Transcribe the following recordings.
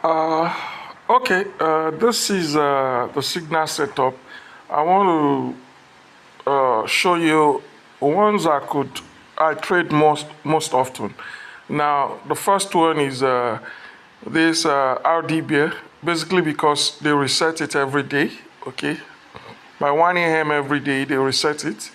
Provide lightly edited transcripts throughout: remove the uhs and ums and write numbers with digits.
Uh, okay, this is the signal setup. I want to show you ones I trade most often. Now, the first one is this RDB, basically because they reset it every day. Okay, by 1 a.m. every day they reset it,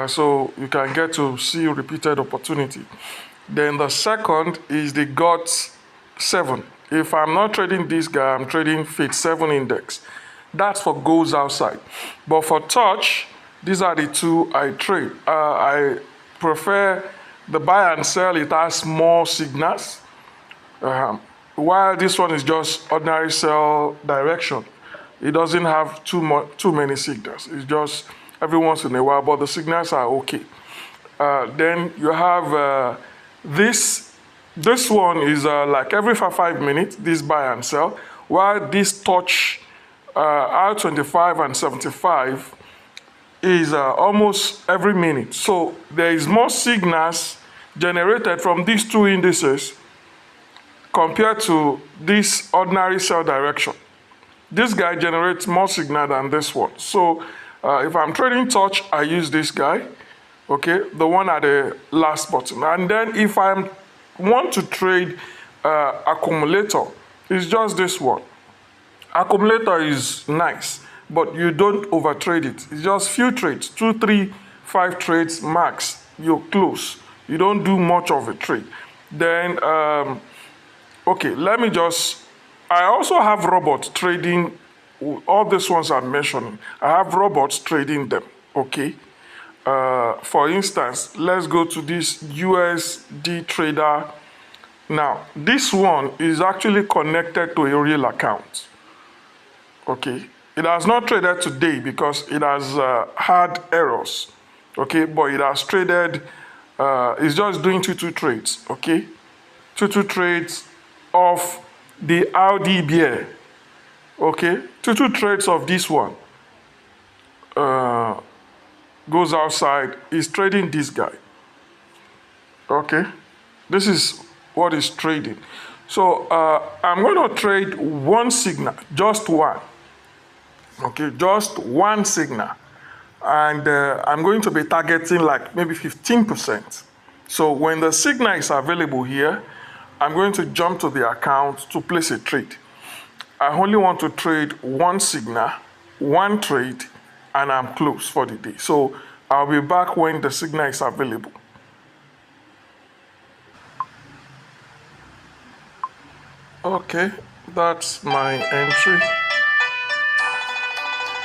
so you can get to see repeated opportunity. Then the second is the GOT 7. If I'm not trading this guy, I'm trading FIT 7 index. That's for goes outside. But for touch, these are the two I trade. I prefer the buy and sell. It has more signals, while this one is just ordinary sell direction. It doesn't have too many signals. It's just every once in a while, but the signals are okay. Then you have this. This one is like every 5 minutes, this buy and sell, while this touch R25 and 75 is almost every minute. So there is more signals generated from these two indices compared to this ordinary sell direction. This guy generates more signal than this one. So if I'm trading touch, I use this guy, okay, the one at the last button. And then if I want to trade accumulator, it's just this one. Accumulator is nice, but you don't overtrade it. It's just few trades, 2, 3, 5 trades max. You close. You don't do much of a trade. Then, okay, I also have robots trading all these ones I'm mentioning. I have robots trading them, okay? For instance, let's go to this USD trader. Now, this one is actually connected to a real account, okay? It has not traded today because it has had errors, okay? But it has traded, it's just doing 2 trades, okay? 2 trades of the RDB, okay? 2 trades of this one goes outside, is trading this guy, okay? This is what is trading. So I'm going to trade one signal, just one, okay? Just one signal. And I'm going to be targeting like maybe 15%. So when the signal is available here, I'm going to jump to the account to place a trade. I only want to trade one signal, one trade, and I'm closed for the day. So I'll be back when the signal is available. Okay, that's my entry.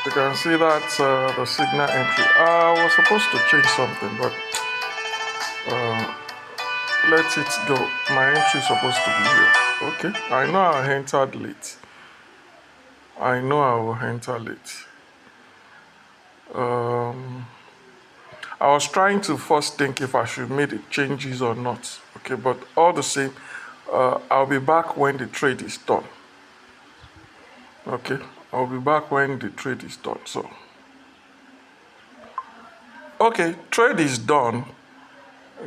You can see that's the signal entry. I was supposed to change something, but let it go. My entry is supposed to be here. Okay, I know I entered late. I know I will enter late. I was trying to first think if I should make the changes or not. Okay, but all the same, I'll be back when the trade is done. Okay, I'll be back when the trade is done. So, okay, trade is done.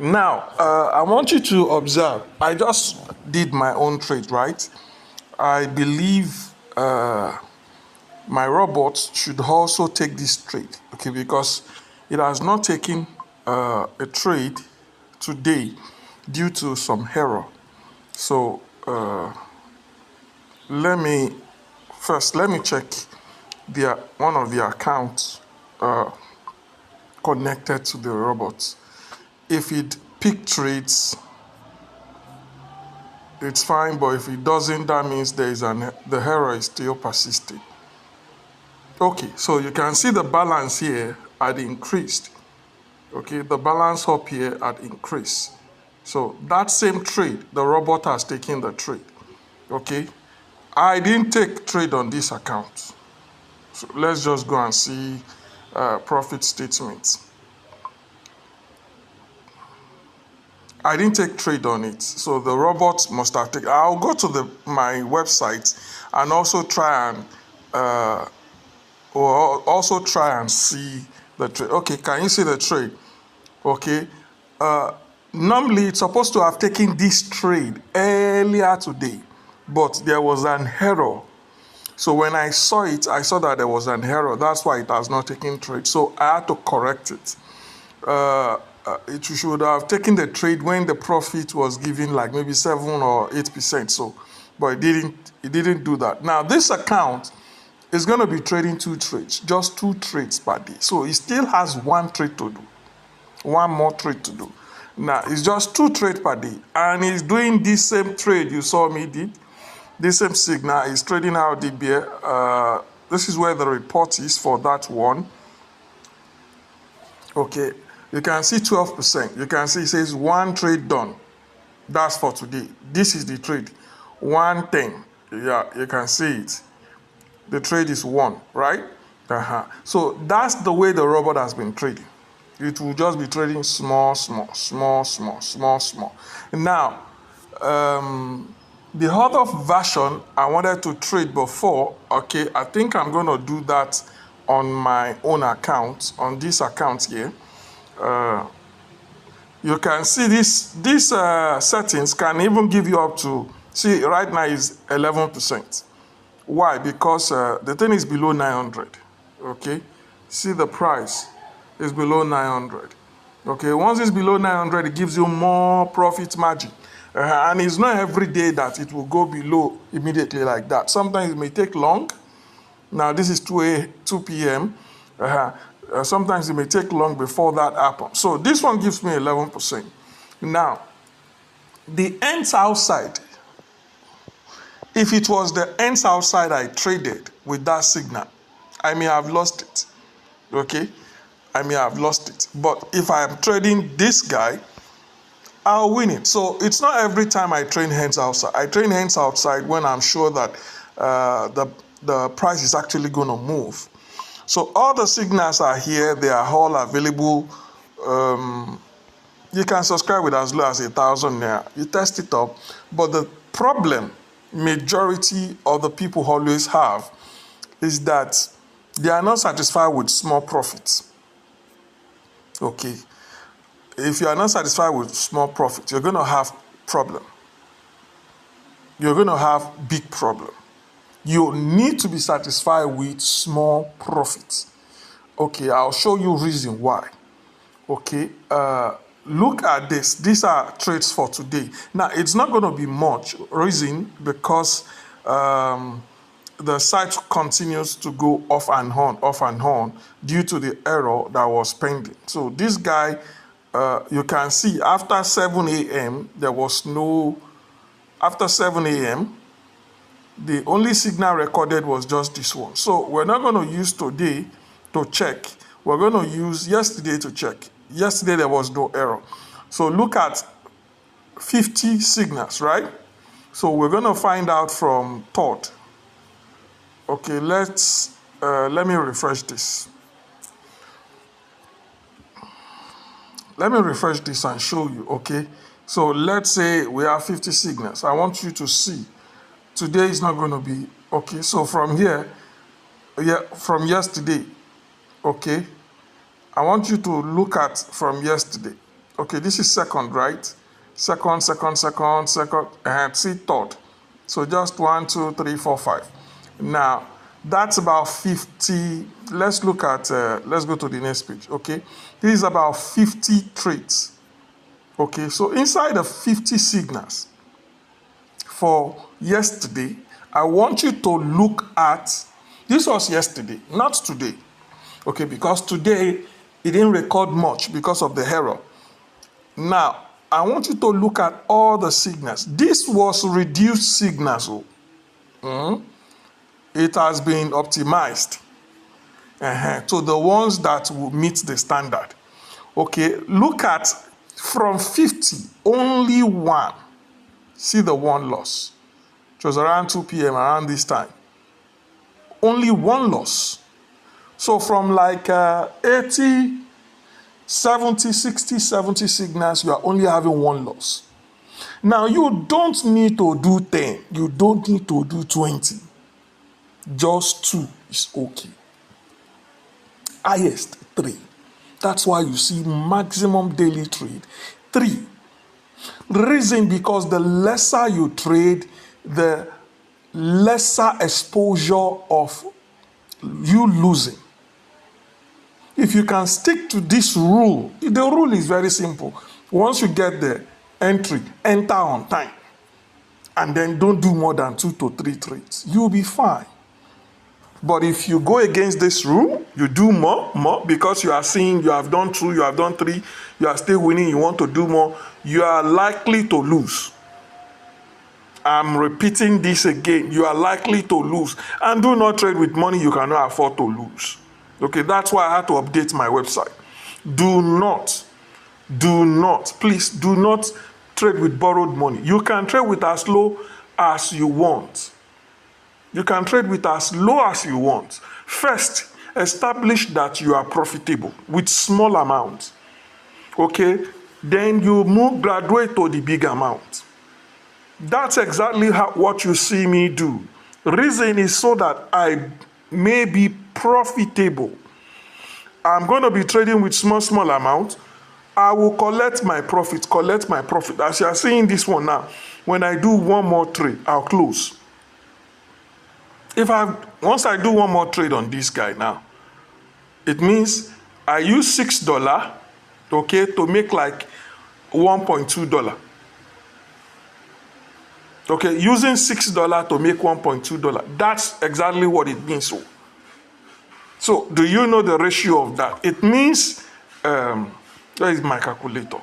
Now, I want you to observe. I just did my own trade, right? I believe my robots should also take this trade, okay? Because it has not taken a trade today due to some error. So let me check one of the accounts connected to the robots. If it pick trades, it's fine, but if it doesn't, that means the error is still persisting. Okay, so you can see the balance here had increased. Okay, the balance up here had increased. So that same trade, the robot has taken the trade. Okay, I didn't take trade on this account. So let's just go and see profit statements. I didn't take trade on it, so the robot must have taken. I'll go to my website and also try and see the trade. Okay, can you see the trade? Okay, normally it's supposed to have taken this trade earlier today, but there was an error. So when I saw it, I saw that there was an error. That's why it has not taken trade. So I had to correct it. It should have taken the trade when the profit was given like maybe 7 or 8%. So, but it didn't. It didn't do that. Now this account is going to be trading 2 trades, just 2 trades per day. So it still has 1 trade to do, 1 more trade to do. Now it's just 2 trades per day, and he's doing this same trade you saw me did. This same signal is trading out DBA. This is where the report is for that one. Okay, you can see 12%. You can see it says 1 trade done. That's for today. This is the trade. 110. Yeah, you can see it. The trade is 1, right? So that's the way the robot has been trading. It will just be trading small, small, small, small, small, small. Now, the other version I wanted to trade before, okay, I think I'm going to do that on my own account, on this account here. You can see these settings can even give you up to, see right now is 11%. Why? Because the thing is below 900, okay? See the price is below 900. Okay, once it's below 900, it gives you more profit margin. And it's not every day that it will go below immediately like that. Sometimes it may take long. Now this is 2 p.m. Sometimes it may take long before that happens. So this one gives me 11%. Now, the ends outside, if it was the ends outside I traded with that signal, I may have lost it. Okay? I may have lost it. But if I am trading this guy, I'll win it. So it's not every time I trade hands outside. I trade hands outside when I'm sure that the price is actually going to move. So all the signals are here. They are all available. You can subscribe with as low as 1,000 naira. You test it up. But the problem majority of the people always have is that they are not satisfied with small profits. Okay. If you are not satisfied with small profits, you're going to have problem. You're going to have big problem. You need to be satisfied with small profits. Okay, I'll show you reason why. Okay, look at this. These are trades for today. Now, it's not going to be much reason because the site continues to go off and on due to the error that was pending. So this guy, you can see after 7 a.m., there was no, after 7 a.m., the only signal recorded was just this one. So we're not going to use today to check. We're going to use yesterday to check. Yesterday, there was no error. So look at 50 signals, right? So we're going to find out from third. Okay, let me refresh this. Let me refresh this and show you, okay? So let's say we have 50 signals. I want you to see. Today is not going to be, okay? So from here, from yesterday, okay? I want you to look at from yesterday. Okay, this is second, right? Second, and see third. So just 1, 2, 3, 4, 5. Now, that's about 50. Let's look at, let's go to the next page, okay? This is about 50 trades. Okay, so inside the 50 signals for yesterday, I want you to look at, this was yesterday, not today. Okay, because today, it didn't record much because of the error. Now, I want you to look at all the signals. This was reduced signals. It has been optimized to the ones that will meet the standard. Okay, look at from 50, only one. See the one loss. It was around 2 p.m., around this time. Only one loss. So from like 80, 70, 60, 70 signals, you are only having one loss. Now, you don't need to do 10. You don't need to do 20. Just 2 is okay. Highest 3. That's why you see maximum daily trade 3. The reason because the lesser you trade, the lesser exposure of you losing. If you can stick to this rule, the rule is very simple. Once you get the entry, enter on time, and then don't do more than 2 to 3 trades. You'll be fine. But if you go against this rule, you do more, because you are seeing you have done 2, you have done 3, you are still winning, you want to do more, you are likely to lose. I'm repeating this again. You are likely to lose. And do not trade with money you cannot afford to lose. Okay, that's why I had to update my website. Please do not trade with borrowed money. You can trade with as low as you want. You can trade with as low as you want. First, establish that you are profitable with small amounts. Okay, then you graduate to the big amount. That's exactly what you see me do. Reason is so that I may be profitable. I'm going to be trading with small amount. I will collect my profit. As you are seeing this one now, when I do one more trade, I'll close. Once I do one more trade on this guy now, it means I use $6, okay, to make like $1.2. Okay, using $6 to make $1.2. That's exactly what it means. So do you know the ratio of that? It means, where is my calculator?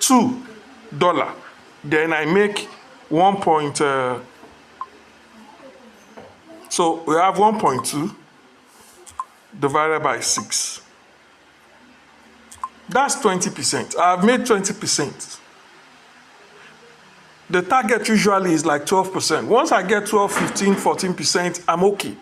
$2. Then I make so we have 1.2 divided by 6. That's 20%. I've made 20%. The target usually is like 12%. Once I get 12, 15, 14%, I'm okay.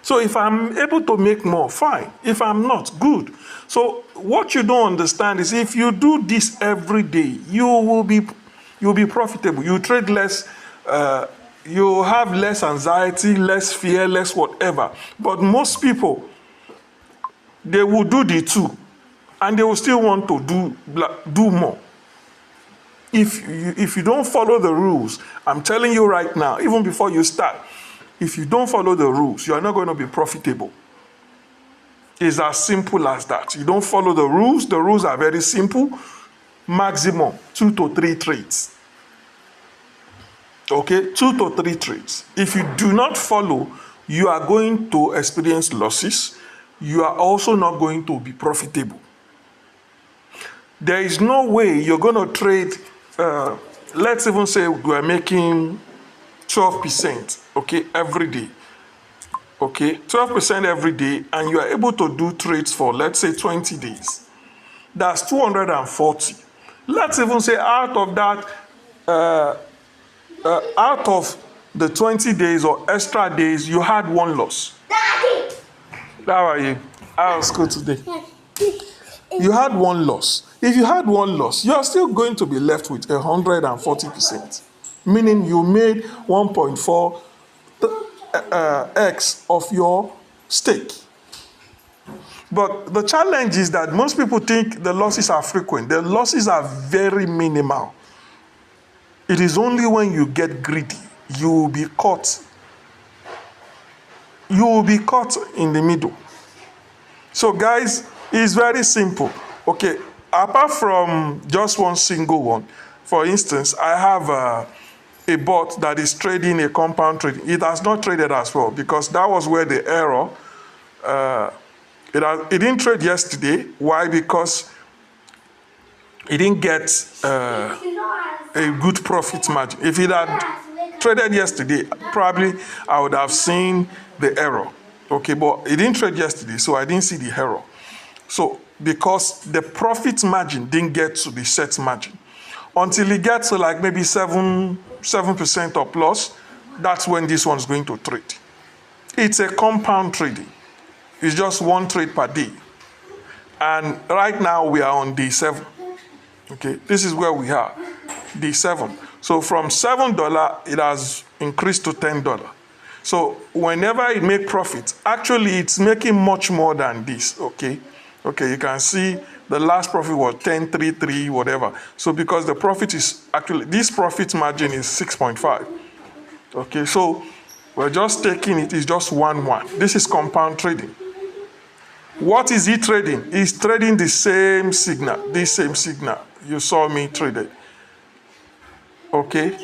So if I'm able to make more, fine. If I'm not, good. So what you don't understand is if you do this every day, you'll be profitable. You trade less, you have less anxiety, less fear, less whatever. But most people, they will do the 2, and they will still want to do more. If you don't follow the rules, I'm telling you right now, even before you start, if you don't follow the rules, you are not going to be profitable. It's as simple as that. You don't follow the rules. The rules are very simple. Maximum 2 to 3 trades. Okay, 2 to 3 trades. If you do not follow, you are going to experience losses. You are also not going to be profitable. There is no way you're going to trade, let's even say we are making 12%, okay, every day. Okay, 12% every day, and you are able to do trades for, let's say, 20 days. That's 240. Let's even say out of that, out of the 20 days or extra days, you had 1 loss. Daddy! How are you? How was school today? You had 1 loss. If you had 1 loss, you are still going to be left with 140%. Meaning you made 1.4 x of your stake. But the challenge is that most people think the losses are frequent. The losses are very minimal. It is only when you get greedy, you will be caught. You will be caught in the middle. So guys, it's very simple. Okay, apart from just one single one, for instance, I have a bot that is trading a compound trading. It has not traded as well because that was where the error, it didn't trade yesterday. Why? Because it didn't get a good profit margin. If it had traded yesterday, probably I would have seen the error. Okay, but it didn't trade yesterday, so I didn't see the error. So because the profit margin didn't get to the set margin. Until it gets to like maybe 7% or plus, that's when this one's going to trade. It's a compound trading. It's just 1 trade per day. And right now we are on day 7. Okay, this is where we are, day 7. So from $7, it has increased to $10. So whenever it makes profit, actually it's making much more than this, okay? Okay, you can see the last profit was 10.33, whatever. So because the profit is actually, this profit margin is 6.5. Okay, so we're just taking it, it's just 1-1. This is compound trading. What is he trading? He's trading the same signal, this same signal you saw me traded. Okay?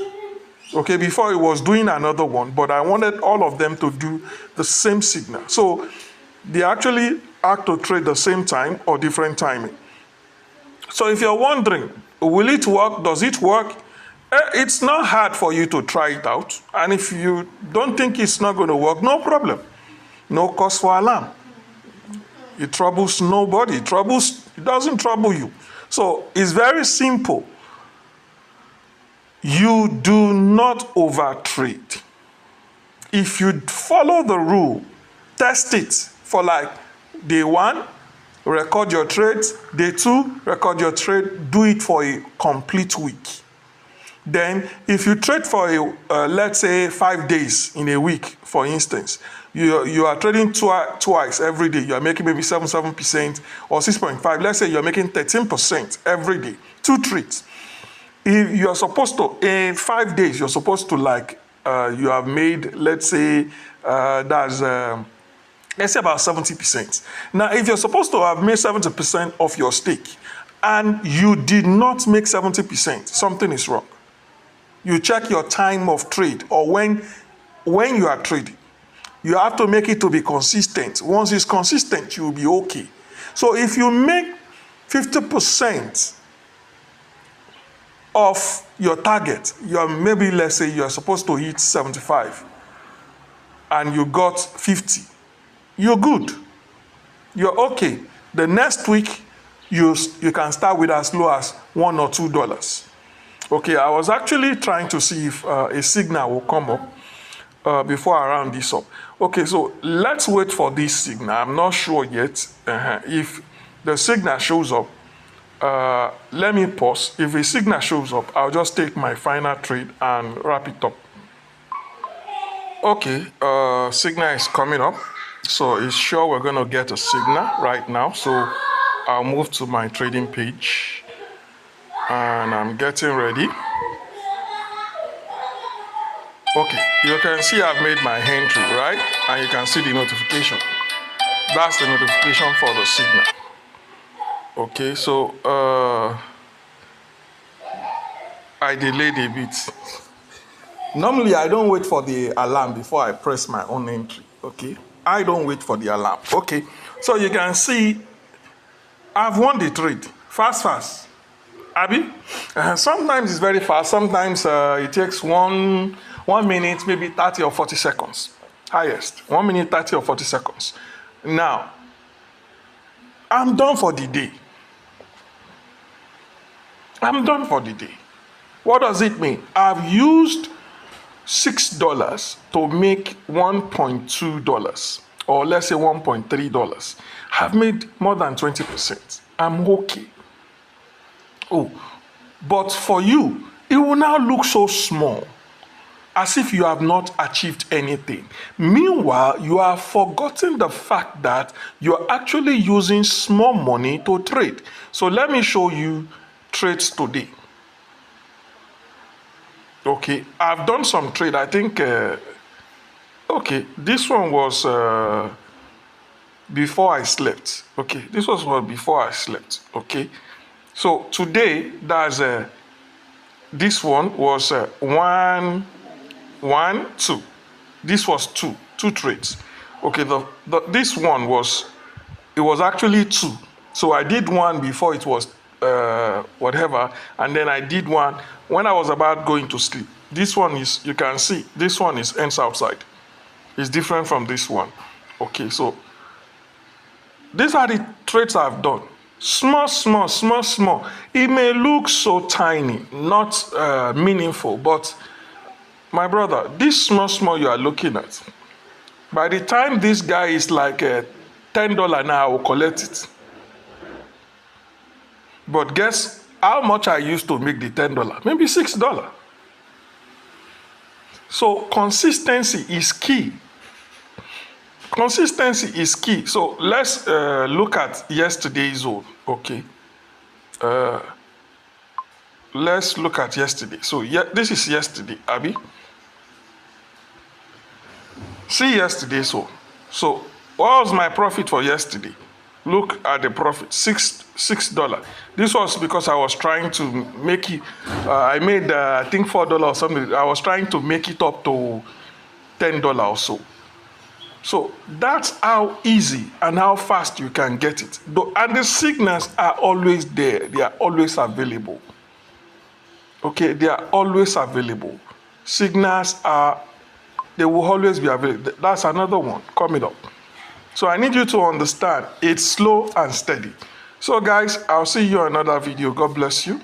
Okay, before he was doing another one, but I wanted all of them to do the same signal. So they actually have to trade the same time or different timing. So if you're wondering, will it work? Does it work? It's not hard for you to try it out. And if you don't think it's not going to work, no problem. No cause for alarm. It troubles nobody. It doesn't trouble you. So it's very simple. You do not overtrade. If you follow the rule, test it for like day 1, record your trades. Day 2, record your trade. Do it for a complete week. Then, if you trade for let's say 5 days in a week, for instance, you are trading twice every day. You are making maybe 7% or 6.5. Let's say you are making 13% every day. 2 trades. If you are supposed to, in 5 days, you're supposed to you have made, let's say, let's say about 70%. Now, if you're supposed to have made 70% of your stake and you did not make 70%, something is wrong. You check your time of trade or when you are trading. You have to make it to be consistent. Once it's consistent, you'll be okay. So if you make 50% of your target, maybe let's say you're supposed to hit 75 and you got 50, you're good. You're okay. The next week, you can start with as low as $1 or $2. Okay, I was actually trying to see if a signal will come up before I round this up. Okay, so let's wait for this signal. I'm not sure yet if the signal shows up. Let me pause. If a signal shows up, I'll just take my final trade and wrap it up. Okay, signal is coming up. So it's sure we're going to get a signal right now. So I'll move to my trading page. And I'm getting ready. Okay, you can see I've made my entry, right? And you can see the notification. That's the notification for the signal. Okay, so I delayed a bit. Normally, I don't wait for the alarm before I press my own entry. Okay, I don't wait for the alarm. Okay, so you can see I've won the trade. Fast. Abby? Sometimes it's very fast. Sometimes it takes one minute, maybe 30 or 40 seconds. Highest. 1 minute, 30 or 40 seconds. Now, I'm done for the day. I'm done for the day. What does it mean? I've used $6 to make $1.2, or let's say $1.3. I've made more than 20%. I'm okay. Oh, but for you, it will now look so small, as if you have not achieved anything. Meanwhile, you have forgotten the fact that you're actually using small money to trade. So let me show you trades today. Okay, I've done some trade. I think, okay, this one was before I slept. Okay, this was before I slept. Okay. So today, this one was 1, 2. This was two trades. Okay, this one was actually 2. So I did one before it was whatever, and then I did one when I was about going to sleep. This one is, you can see, this one is ends outside. It's different from this one. Okay, so these are the trades I've done. Small. It may look so tiny, not meaningful, but my brother, this small you are looking at, by the time this guy is like $10 now, I will collect it. But guess how much I used to make the $10? Maybe $6. So consistency is key. Consistency is key. So let's look at yesterday's zone. Okay. Let's look at yesterday. So yeah, this is yesterday, Abby. See yesterday, so what was my profit for yesterday? Look at the profit, $6. This was because I was trying to make it. I made I think $4 or something. I was trying to make it up to $10 or so. So that's how easy and how fast you can get it. And the signals are always there. They are always available. Okay, they are always available. Signals are, they will always be available. That's another one coming up. So I need you to understand it's slow and steady. So guys, I'll see you in another video. God bless you.